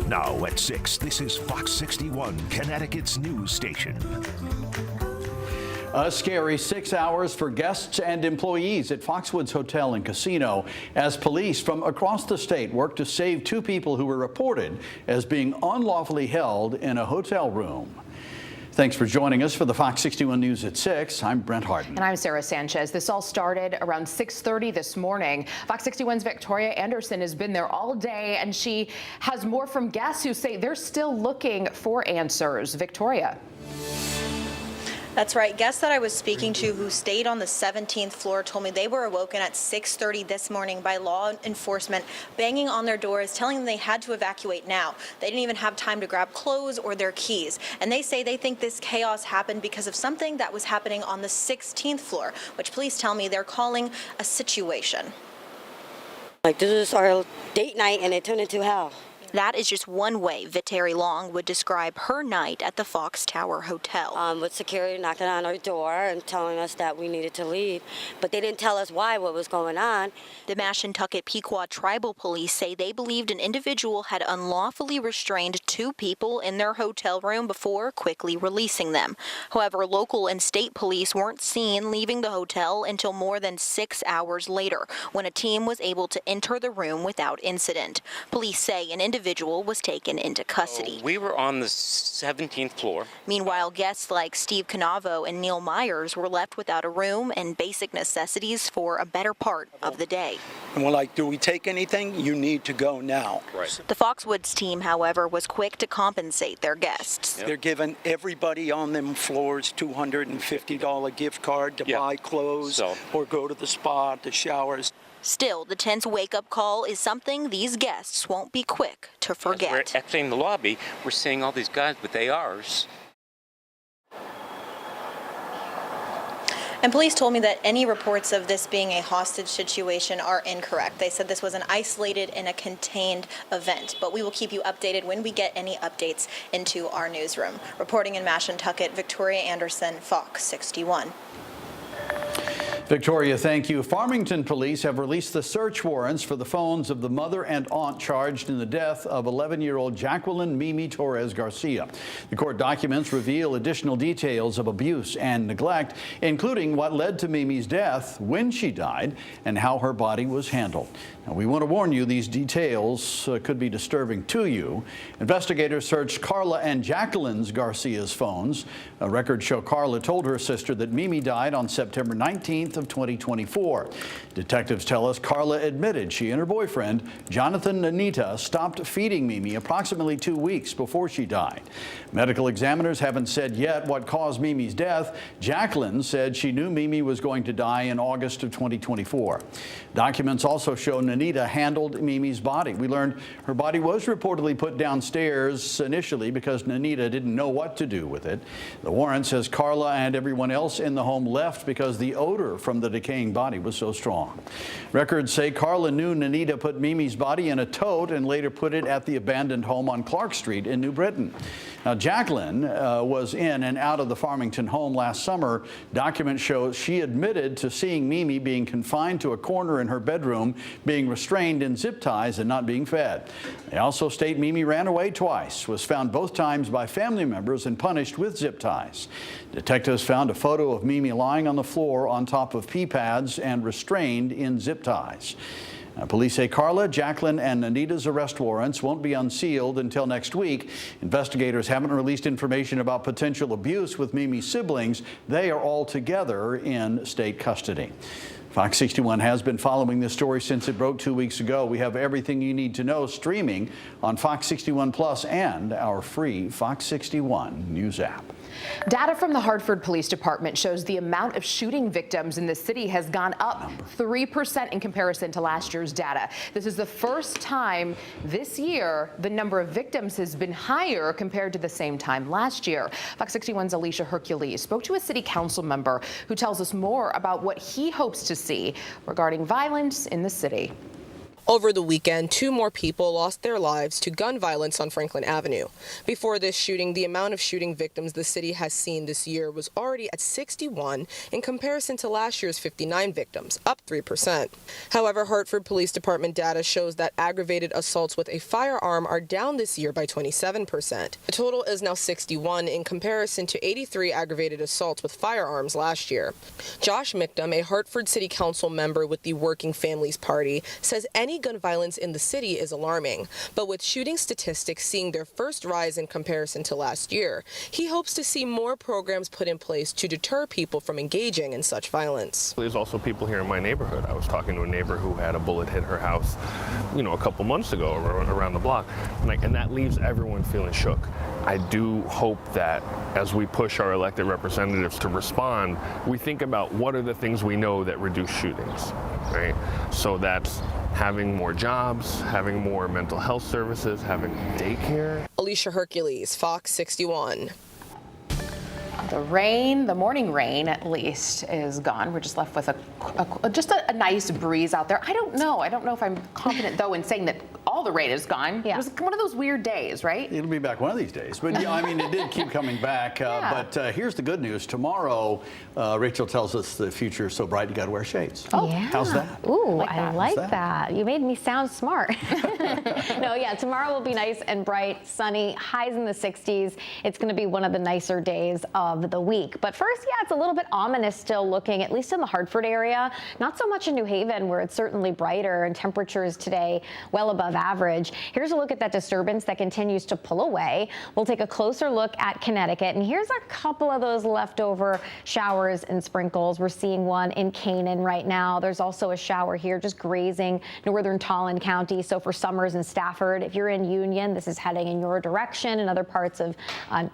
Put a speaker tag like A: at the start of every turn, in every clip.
A: Now at 6, this is Fox 61, Connecticut's news station.
B: A scary 6 hours for guests and employees at Foxwoods Hotel and Casino as police from across the state work to save two people who were reported as being unlawfully held in a hotel room. Thanks for joining us for the Fox 61 News at 6. I'm Brent Harden.
C: And I'm Sarah Sanchez. This all started around 6:30 this morning. Fox 61's Victoria Anderson has been there all day, and she has more from guests who say they're still looking for answers. Victoria.
D: That's right. Guests that I was speaking to who stayed on the 17th floor told me they were awoken at 6:30 this morning by law enforcement banging on their doors, telling them they had to evacuate now. They didn't even have time to grab clothes or their keys. And they say they think this chaos happened because of something that was happening on the 16th floor, which police tell me they're calling a situation.
E: Like, this is our date night and it turned into hell.
D: That is just one way Viteri Long would describe her night at the Fox Tower Hotel.
E: With security knocking on our door and telling us that we needed to leave, but they didn't tell us why, what was going on.
D: The Mashantucket Pequot Tribal Police say they believed an individual had unlawfully restrained two people in their hotel room before quickly releasing them. However, local and state police weren't seen leaving the hotel until more than 6 hours later, when a team was able to enter the room without incident. Police say an individual was taken into custody.
F: We were on the 17th floor.
D: Meanwhile, guests like Steve Canavo and Neil Myers were left without a room and basic necessities for a better part of the day.
G: And we're like, do we take anything? You need to go now.
F: Right.
D: The Foxwoods team, however, was quick to compensate their guests.
G: They're giving everybody on them floors $250 gift card to buy clothes or go to the spa, the showers.
D: Still, the tense wake-up call is something these guests won't be quick to forget.
F: We're actually in the lobby. We're seeing all these guys with ARs.
D: And police told me that any reports of this being a hostage situation are incorrect. They said this was an isolated and a contained event. But we will keep you updated when we get any updates into our newsroom. Reporting in Mashantucket, Victoria Anderson, Fox 61.
B: Victoria, thank you. Farmington police have released the search warrants for the phones of the mother and aunt charged in the death of 11-year-old Jacqueline Mimi Torres Garcia. The court documents reveal additional details of abuse and neglect, including what led to Mimi's death, when she died, and how her body was handled. Now, we want to warn you, these details could be disturbing to you. Investigators searched Carla and Jacqueline's Garcia's phones. Records show Carla told her sister that Mimi died on September 19th of 2024. Detectives tell us Carla admitted she and her boyfriend, Jonathan Nanita, stopped feeding Mimi approximately 2 weeks before she died. Medical examiners haven't said yet what caused Mimi's death. Jacqueline said she knew Mimi was going to die in August of 2024. Documents also show Nanita handled Mimi's body. We learned her body was reportedly put downstairs initially because Nanita didn't know what to do with it. The warrant says Carla and everyone else in the home left because the odor from the decaying body was so strong. Records say Carla knew Nanita put Mimi's body in a tote and later put it at the abandoned home on Clark Street in New Britain. Now, Jacqueline was in and out of the Farmington home last summer. Documents show she admitted to seeing Mimi being confined to a corner in her bedroom, being restrained in zip ties and not being fed. They also state Mimi ran away twice, was found both times by family members and punished with zip ties. Detectives found a photo of Mimi lying on the floor on top of pee pads and restrained in zip ties. Police say Carla, Jacqueline, and Nanita's arrest warrants won't be unsealed until next week. Investigators haven't released information about potential abuse with Mimi's siblings. They are all together in state custody. Fox 61 has been following this story since it broke 2 weeks ago. We have everything you need to know streaming on Fox 61 Plus and our free Fox 61 News app.
C: Data from the Hartford Police Department shows the amount of shooting victims in the city has gone up 3% in comparison to last year's data. This is the first time this year the number of victims has been higher compared to the same time last year. Fox 61's Alicia Hercules spoke to a city council member who tells us more about what he hopes to see regarding violence in the city.
H: Over the weekend, 2 more people lost their lives to gun violence on Franklin Avenue. Before this shooting, the amount of shooting victims the city has seen this year was already at 61 in comparison to last year's 59 victims, up 3%. However, Hartford Police Department data shows that aggravated assaults with a firearm are down this year by 27%. The total is now 61 in comparison to 83 aggravated assaults with firearms last year. Josh Mickdom, a Hartford City Council member with the Working Families Party, says any gun violence in the city is alarming, but with shooting statistics seeing their first rise in comparison to last year, he hopes to see more programs put in place to deter people from engaging in such violence.
I: There's also people here in my neighborhood. I was talking to a neighbor who had a bullet hit her house, a couple months ago around the block, and that leaves everyone feeling shook. I do hope that as we push our elected representatives to respond, we think about what are the things we know that reduce shootings, right? So that's having more jobs, having more mental health services, having daycare.
H: Alicia Hercules, Fox 61.
C: The rain, the morning rain at least, is gone. We're just left with just a nice breeze out there. I don't know if I'm confident, though, in saying that all the rain is gone. Yeah. It was one of those weird days, right?
B: It'll be back one of these days. But yeah, it did keep coming back. But here's the good news. Tomorrow, Rachel tells us the future is so bright you got to wear shades.
J: Oh, yeah.
B: How's that?
J: Ooh, I like that. You made me sound smart. No, yeah, tomorrow will be nice and bright, sunny, highs in the 60s. It's going to be one of the nicer days of the week. But first, yeah, it's a little bit ominous still looking, at least in the Hartford area. Not so much in New Haven, where it's certainly brighter and temperatures today well above average. Here's a look at that disturbance that continues to pull away. We'll take a closer look at Connecticut, and here's a couple of those leftover showers and sprinkles. We're seeing one in Canaan right now. There's also a shower here just grazing northern Tolland County. So for Summers and Stafford, if you're in Union, this is heading in your direction, and other parts of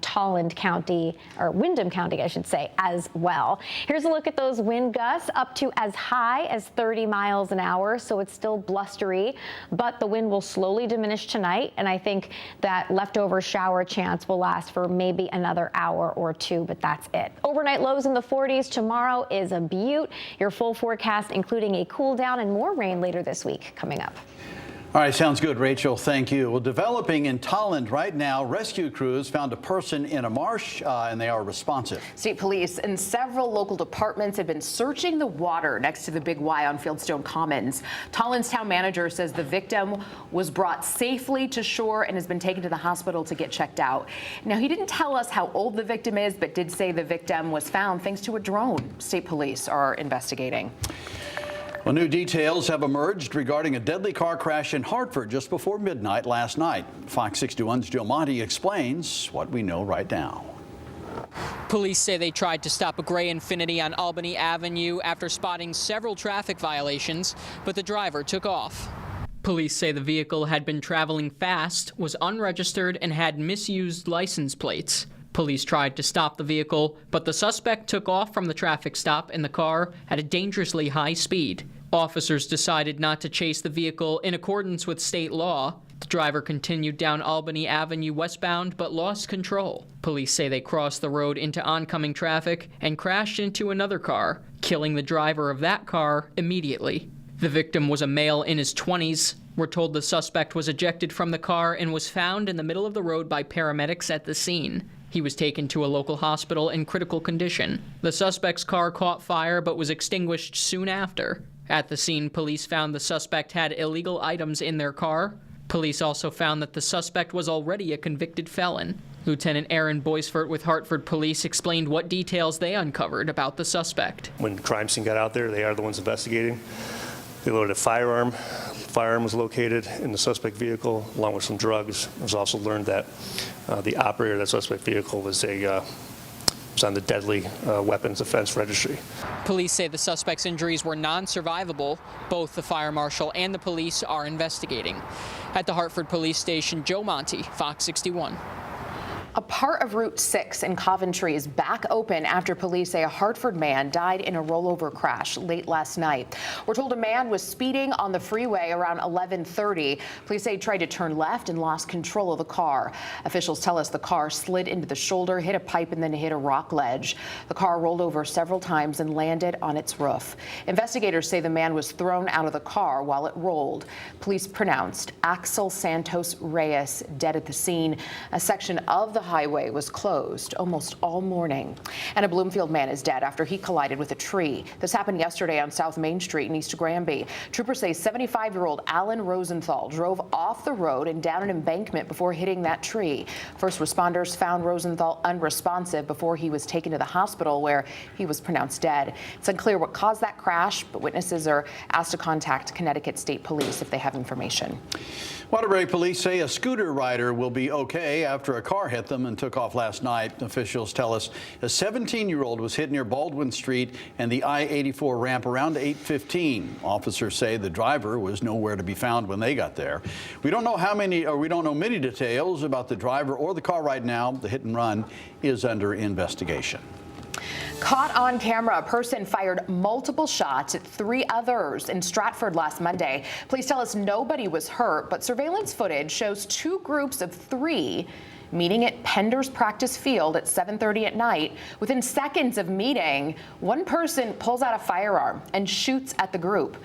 J: Tolland County, or Windham County, I should say, as well. Here's a look at those wind gusts up to as high as 30 miles an hour. So it's still blustery, but the wind will slowly diminish tonight. And I think that leftover shower chance will last for maybe another hour or two, but that's it. Overnight lows in the 40s. Tomorrow is a beaut. Your full forecast, including a cool down and more rain later this week coming up.
B: All right, sounds good, Rachel. Thank you. Well, developing in Tolland right now, rescue crews found a person in a marsh, and they are responsive.
C: State police and several local departments have been searching the water next to the Big Y on Fieldstone Commons. Tolland's town manager says the victim was brought safely to shore and has been taken to the hospital to get checked out. Now, he didn't tell us how old the victim is, but did say the victim was found thanks to a drone. State police are investigating.
B: Well, new details have emerged regarding a deadly car crash in Hartford just before midnight last night. Fox 61's Joe Monty explains what we know right now.
K: Police say they tried to stop a gray Infiniti on Albany Avenue after spotting several traffic violations, but the driver took off. Police say the vehicle had been traveling fast, was unregistered, and had misused license plates. Police tried to stop the vehicle, but the suspect took off from the traffic stop in the car at a dangerously high speed. Officers decided not to chase the vehicle in accordance with state law. The driver continued down Albany Avenue westbound but lost control. Police say they crossed the road into oncoming traffic and crashed into another car, killing the driver of that car immediately. The victim was a male in his 20s. We're told the suspect was ejected from the car and was found in the middle of the road by paramedics at the scene. He was taken to a local hospital in critical condition. The suspect's car caught fire but was extinguished soon after. At the scene, police found the suspect had illegal items in their car. Police also found that the suspect was already a convicted felon. Lieutenant Aaron Boisfort with Hartford Police explained what details they uncovered about the suspect.
L: When the crime scene got out there, they are the ones investigating. They loaded a firearm. The firearm was located in the suspect vehicle along with some drugs. It was also learned that the operator of that suspect vehicle was on the deadly weapons offense registry.
K: Police say the suspect's injuries were non-survivable. Both the fire marshal and the police are investigating. At the Hartford Police Station, Joe Monty, Fox 61.
C: A part of Route 6 in Coventry is back open after police say a Hartford man died in a rollover crash late last night. We're told a man was speeding on the freeway around 11:30. Police say he tried to turn left and lost control of the car. Officials tell us the car slid into the shoulder, hit a pipe, and then hit a rock ledge. The car rolled over several times and landed on its roof. Investigators say the man was thrown out of the car while it rolled. Police pronounced Axel Santos Reyes dead at the scene. A section of the highway was closed almost all morning. And a Bloomfield man is dead after he collided with a tree. This happened yesterday on South Main Street in East Granby. Troopers say 75-year-old Alan Rosenthal drove off the road and down an embankment before hitting that tree. First responders found Rosenthal unresponsive before he was taken to the hospital, where he was pronounced dead. It's unclear what caused that crash, but witnesses are asked to contact Connecticut State Police if they have information.
B: Waterbury police say a scooter rider will be okay after a car hit them and took off last night. Officials tell us a 17-year-old was hit near Baldwin Street and the I-84 ramp around 8:15. Officers say the driver was nowhere to be found when they got there. We don't know many details about the driver or the car right now. The hit and run is under investigation.
C: Caught on camera, a person fired multiple shots at 3 others in Stratford last Monday. Police tell us nobody was hurt, but surveillance footage shows 2 groups of 3 meeting at Pender's practice field at 7:30 at night. Within seconds of meeting, one person pulls out a firearm and shoots at the group.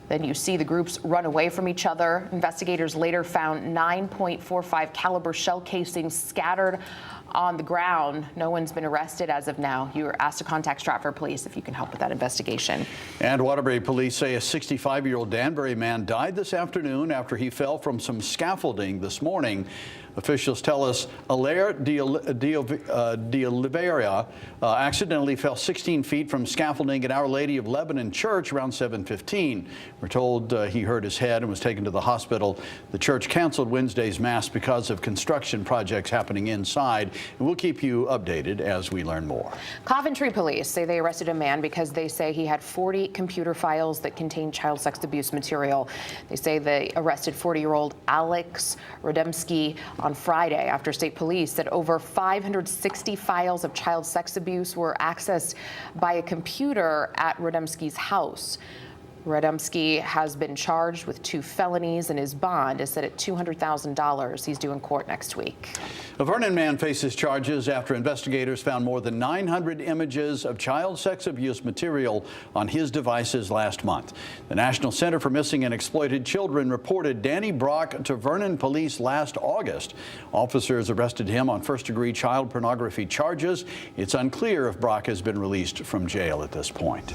C: Then you see the groups run away from each other. Investigators later found 9.45 caliber shell casings scattered on the ground. No one's been arrested as of now. You were asked to contact Stratford Police if you can help with that investigation.
B: And Waterbury police say a 65-year-old Danbury man died this afternoon after he fell from some scaffolding this morning. Officials tell us Alaire de Oliveira accidentally fell 16 feet from scaffolding at Our Lady of Lebanon Church around 7:15. We're told he hurt his head and was taken to the hospital. The church canceled Wednesday's mass because of construction projects happening inside. And we'll keep you updated as we learn more.
C: Coventry police say they arrested a man because they say he had 40 computer files that contained child sex abuse material. They say they arrested 40-year-old Alex Rodemski on Friday after state police said over 560 files of child sex abuse were accessed by a computer at Rodemski's house. Rodemski has been charged with 2 felonies, and his bond is set at $200,000. He's due in court next week.
B: A Vernon man faces charges after investigators found more than 900 images of child sex abuse material on his devices last month. The National Center for Missing and Exploited Children reported Danny Brock to Vernon police last August. Officers arrested him on first-degree child pornography charges. It's unclear if Brock has been released from jail at this point.